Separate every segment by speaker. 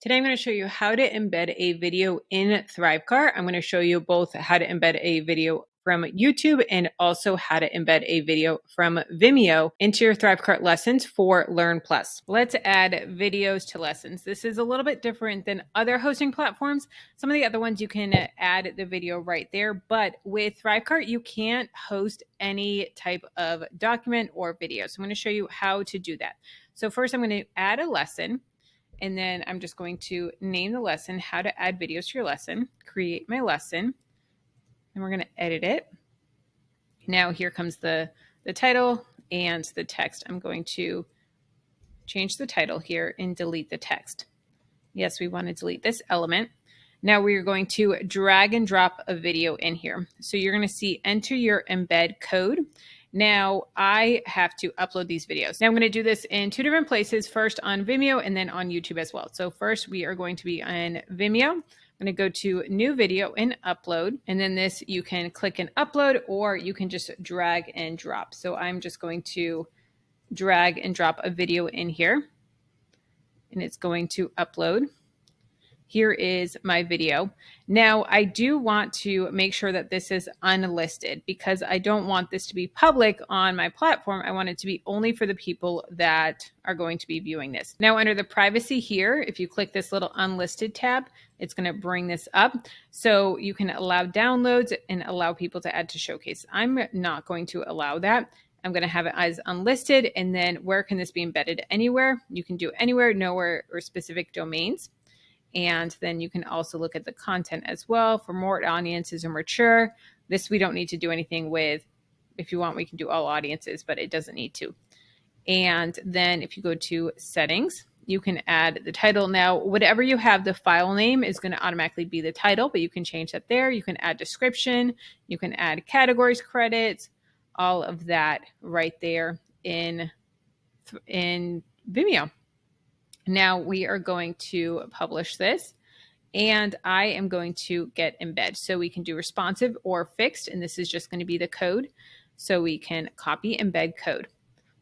Speaker 1: Today I'm going to show you how to embed a video in ThriveCart. I'm going to show you both how to embed a video from YouTube and also how to embed a video from Vimeo into your ThriveCart lessons for Learn Plus. Let's add videos to lessons. This is a little bit different than other hosting platforms. Some of the other ones you can add the video right there, but with ThriveCart you can't host any type of document or video. So I'm going to show you how to do that. So first I'm going to add a lesson. And then I'm just going to name the lesson, how to add videos to your lesson, create my lesson, and we're going to edit it. Now here comes the title and the text. I'm going to change the title here and delete the text. Yes, we want to delete this element. Now we're going to drag and drop a video in here. So you're going to see enter your embed code. Now I have to upload these videos. Now I'm going to do this in two different places, first on Vimeo and then on YouTube as well. So first we are going to be on Vimeo. I'm going to go to new video and upload. And then this you can click and upload, or you can just drag and drop. So I'm just going to drag and drop a video in here and it's going to upload. Here is my video. Now, I do want to make sure that this is unlisted because I don't want this to be public on my platform. I want it to be only for the people that are going to be viewing this. Now, under the privacy here, if you click this little unlisted tab, it's going to bring this up. So you can allow downloads and allow people to add to showcase. I'm not going to allow that. I'm going to have it as unlisted. And then where can this be embedded? Anywhere. You can do anywhere, nowhere, or specific domains. And then you can also look at the content as well. For more audiences are mature. This we don't need to do anything with. If you want, we can do all audiences, but it doesn't need to. And then if you go to settings, you can add the title. Now, whatever you have, the file name is going to automatically be the title, but you can change that there. You can add description. You can add categories, credits, all of that right there in Vimeo. Now we are going to publish this and I am going to get embed. So we can do responsive or fixed, and this is just going to be the code. So we can copy embed code.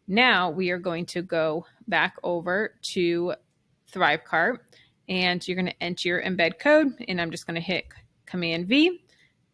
Speaker 1: Now we are going to go back over to ThriveCart and you're going to enter your embed code, and I'm just going to hit Command V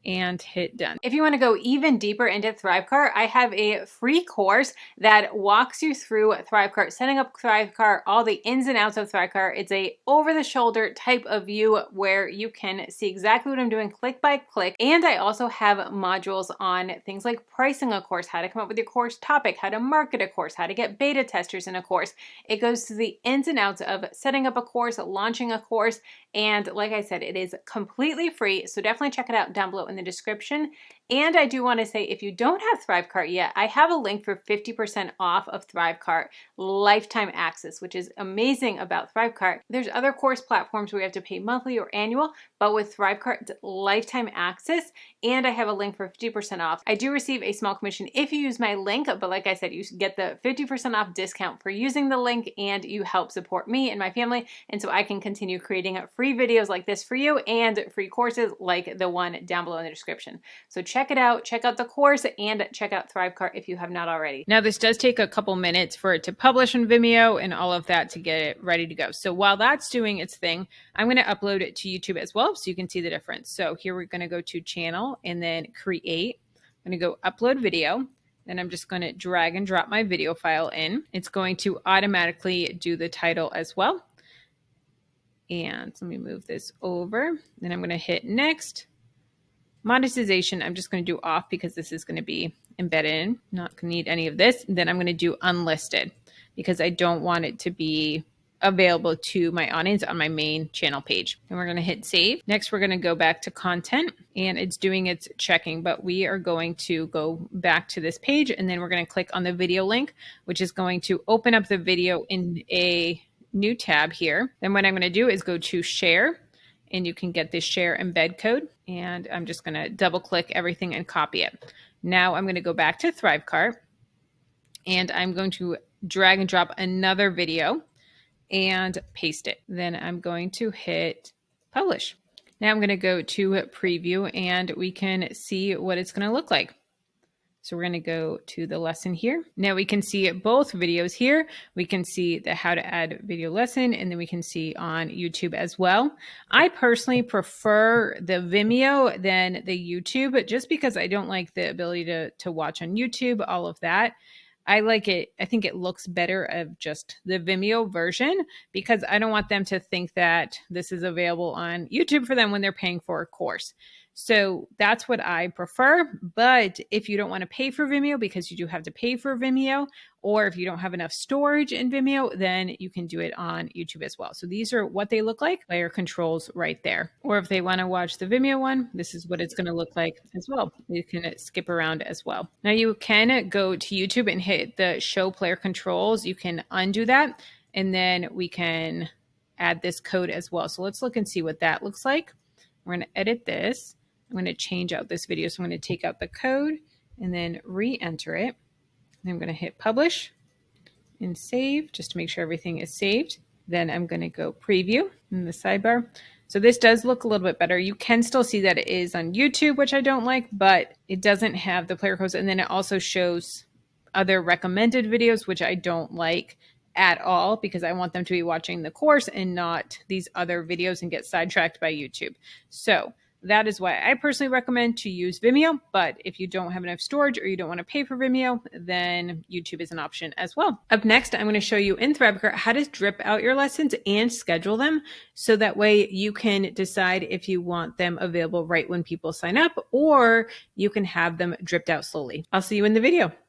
Speaker 1: and hit done. If you want to go even deeper into ThriveCart, I have a free course that walks you through ThriveCart, setting up ThriveCart, all the ins and outs of ThriveCart. It's a over-the-shoulder type of view where you can see exactly what I'm doing click by click. And I also have modules on things like pricing a course, how to come up with your course topic, how to market a course, how to get beta testers in a course. It goes to the ins and outs of setting up a course, launching a course. And like I said, it is completely free. So definitely check it out down below in the description. And I do want to say, if you don't have ThriveCart yet, I have a link for 50% off of ThriveCart lifetime access, which is amazing about ThriveCart. There's other course platforms where you have to pay monthly or annual, but with ThriveCart, it's lifetime access. And I have a link for 50% off. I do receive a small commission if you use my link, but like I said, you get the 50% off discount for using the link, and you help support me and my family. And so I can continue creating free videos like this for you and free courses like the one down below in the description. So check it out, check out the course, and check out ThriveCart if you have not already. Now this does take a couple minutes for it to publish on Vimeo and all of that to get it ready to go. So while that's doing its thing, I'm going to upload it to YouTube as well so you can see the difference. So here we're going to go to channel and then create. I'm going to go upload video. Then I'm just going to drag and drop my video file in. It's going to automatically do the title as well. And let me move this over. Then I'm going to hit next. Monetization, I'm just going to do off because this is going to be embedded in. Not going to need any of this. And then I'm going to do unlisted because I don't want it to be available to my audience on my main channel page. And we're going to hit save. Next, we're going to go back to content, and it's doing its checking, but we are going to go back to this page, and then we're going to click on the video link, which is going to open up the video in a new tab here. Then what I'm going to do is go to share, and you can get this share embed code. And I'm just going to double click everything and copy it. Now I'm going to go back to ThriveCart, and I'm going to drag and drop another video and paste it. Then I'm going to hit publish. Now I'm going to go to preview, and we can see what it's going to look like. So we're going to go to the lesson here. Now we can see both videos here. We can see the how to add video lesson, and then we can see on YouTube as well. I personally prefer the Vimeo than the YouTube, just because I don't like the ability to watch on YouTube, all of that. I like it. I think it looks better of just the Vimeo version, because I don't want them to think that this is available on YouTube for them when they're paying for a course. So that's what I prefer. But if you don't want to pay for Vimeo, because you do have to pay for Vimeo, or if you don't have enough storage in Vimeo, then you can do it on YouTube as well. So these are what they look like, player controls right there. Or if they want to watch the Vimeo one, this is what it's going to look like as well. You can skip around as well. Now you can go to YouTube and hit the show player controls. You can undo that, and then we can add this code as well. So let's look and see what that looks like. We're going to edit this. I'm going to change out this video. So I'm going to take out the code and then re-enter it. And I'm going to hit publish and save just to make sure everything is saved. Then I'm going to go preview in the sidebar. So this does look a little bit better. You can still see that it is on YouTube, which I don't like, but it doesn't have the player codes. And then it also shows other recommended videos, which I don't like at all, because I want them to be watching the course and not these other videos and get sidetracked by YouTube. So that is why I personally recommend to use Vimeo. But if you don't have enough storage or you don't want to pay for Vimeo, then YouTube is an option as well. Up next, I'm going to show you in ThriveCart how to drip out your lessons and schedule them. So that way you can decide if you want them available right when people sign up, or you can have them dripped out slowly. I'll see you in the video.